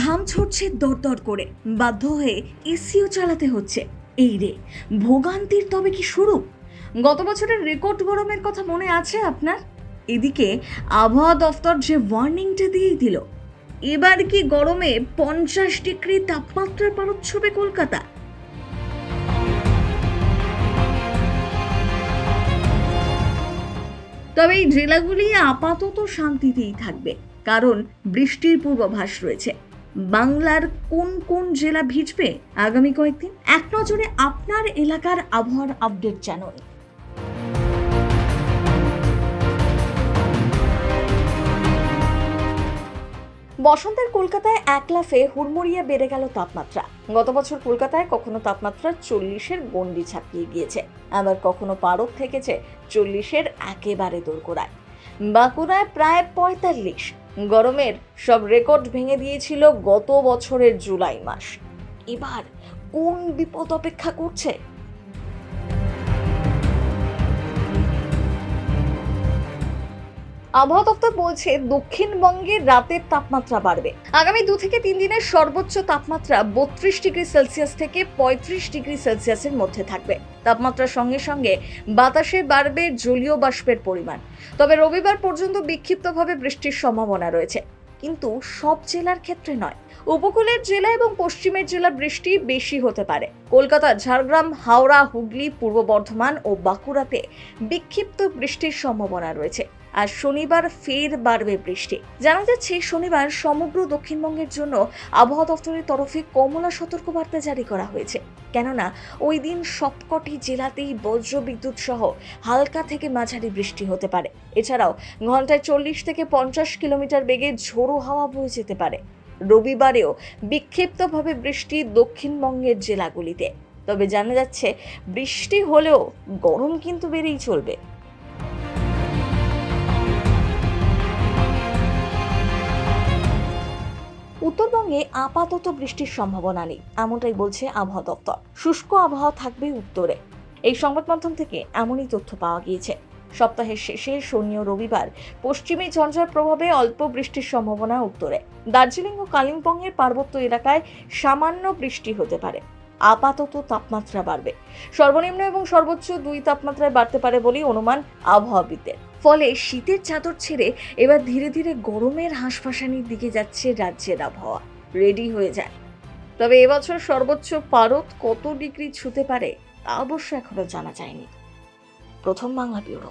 ঘাম ঝরছে দরদর করে, বাধ্য হয়ে এসিও চালাতে হচ্ছে। এই রে, ভোগান্তির তবে কি শুরু? গত বছরের রেকর্ড গরমের কথা মনে আছে আপনার? এদিকে আবহাওয়া দফতর যে ওয়ার্নিংটা দিয়েই দিল, এবার কি গরমে 50 ডিগ্রি তাপমাত্রার পারদ ছুঁবে কলকাতা? তবে এই জেলাগুলি আপাতত শান্তিতেই থাকবে, কারণ বৃষ্টির পূর্বাভাস রয়েছে। বাংলার কোন কোন জেলা ভিজবে আগামী কয়েকদিন, এক নজরে আপনার এলাকার আবহাওয়ার আপডেট জানুন। বসন্তের কলকাতায় এক লাফে হুড়মুড়িয়ে বেড়ে গেল তাপমাত্রা। গত বছর কলকাতায় কখনো তাপমাত্রা 40-এর গণ্ডি ছাপিয়ে গিয়েছে, আবার কখনো পারদ থেকেছে 40-এর একেবারে দোরগোড়ায়। বাঁকুড়ায় প্রায় 45। গরমের সব রেকর্ড ভেঙে দিয়েছিল গত বছরের জুলাই মাস। এবার কোন বিপদ অপেক্ষা করছে? আবহাওয়া দপ্তর বলছে দক্ষিণবঙ্গে রাতের তাপমাত্রা বাড়বে। আগামী 2 থেকে 3 দিনের সর্বোচ্চ তাপমাত্রা 32 ডিগ্রি সেলসিয়াস থেকে 35 ডিগ্রি সেলসিয়াসের মধ্যে থাকবে। তাপমাত্রার সঙ্গে সঙ্গে বাতাসে বাড়বে জলীয় বাষ্পের পরিমাণ। তবে রবিবার পর্যন্ত বিক্ষিপ্তভাবে বৃষ্টির সম্ভাবনা রয়েছে, কিন্তু সব জেলার ক্ষেত্রে নয়। উপকূলের জেলা এবং পশ্চিমের জেলা বৃষ্টি বেশি হতে পারে। কলকাতা, ঝাড়গ্রাম, হাওড়া, হুগলি, পূর্ব বর্ধমান ও বাঁকুড়াতে বিক্ষিপ্ত বৃষ্টির সম্ভাবনা রয়েছে। আর শনিবার ফের বাড়বে বৃষ্টি। জানা যাচ্ছে শনিবার সমগ্র দক্ষিণবঙ্গের জন্য আবহাওয়া দফতরের তরফে কমলা সতর্কবার্তা জারি করা হয়েছে, কেননা ওই দিন সবকটি জেলাতেই বজ্রবিদ্যুৎ সহ হালকা থেকে মাঝারি বৃষ্টি হতে পারে। এছাড়াও ঘন্টায় 40 থেকে 50 কিলোমিটার বেগে ঝোড়ো হাওয়া বয়ে যেতে পারে। রবিবারেও বিক্ষিপ্তভাবে বৃষ্টি দক্ষিণবঙ্গের জেলাগুলিতে। তবে জানা যাচ্ছে বৃষ্টি হলেও গরম কিন্তু বেড়েই চলবে। উত্তরবঙ্গে আপাতত বৃষ্টির সম্ভাবনা নেই, এমনটাই বলছে আবহাওয়া দপ্তর। শুষ্ক আবহাওয়া থাকবে উত্তরে। এই সংবাদ মাধ্যম থেকে এমনই তথ্য পাওয়া গিয়েছে। সপ্তাহের শেষে শনি ও রবিবার পশ্চিমী ঝঞ্ঝার প্রভাবে অল্প বৃষ্টির সম্ভাবনা উত্তরে। দার্জিলিং ও কালিম্পংয়ের পার্বত্য এলাকায় সামান্য বৃষ্টি হতে পারে। আপাতত তাপমাত্রা বাড়বে। সর্বনিম্ন এবং সর্বোচ্চ 2 তাপমাত্রায় বাড়তে পারে বলেই অনুমান আবহাওয়াবিদদের। ফলে শীতের চাদর ছেড়ে এবার ধীরে ধীরে গরমের হাঁসফাঁসানির দিকে যাচ্ছে রাজ্যের আবহাওয়া। রেডি হয়ে যায়। তবে এবছর সর্বোচ্চ পারদ কত ডিগ্রি ছুঁতে পারে তা অবশ্য এখনো জানা যায়নি। প্রথম বাংলা ব্যুরো।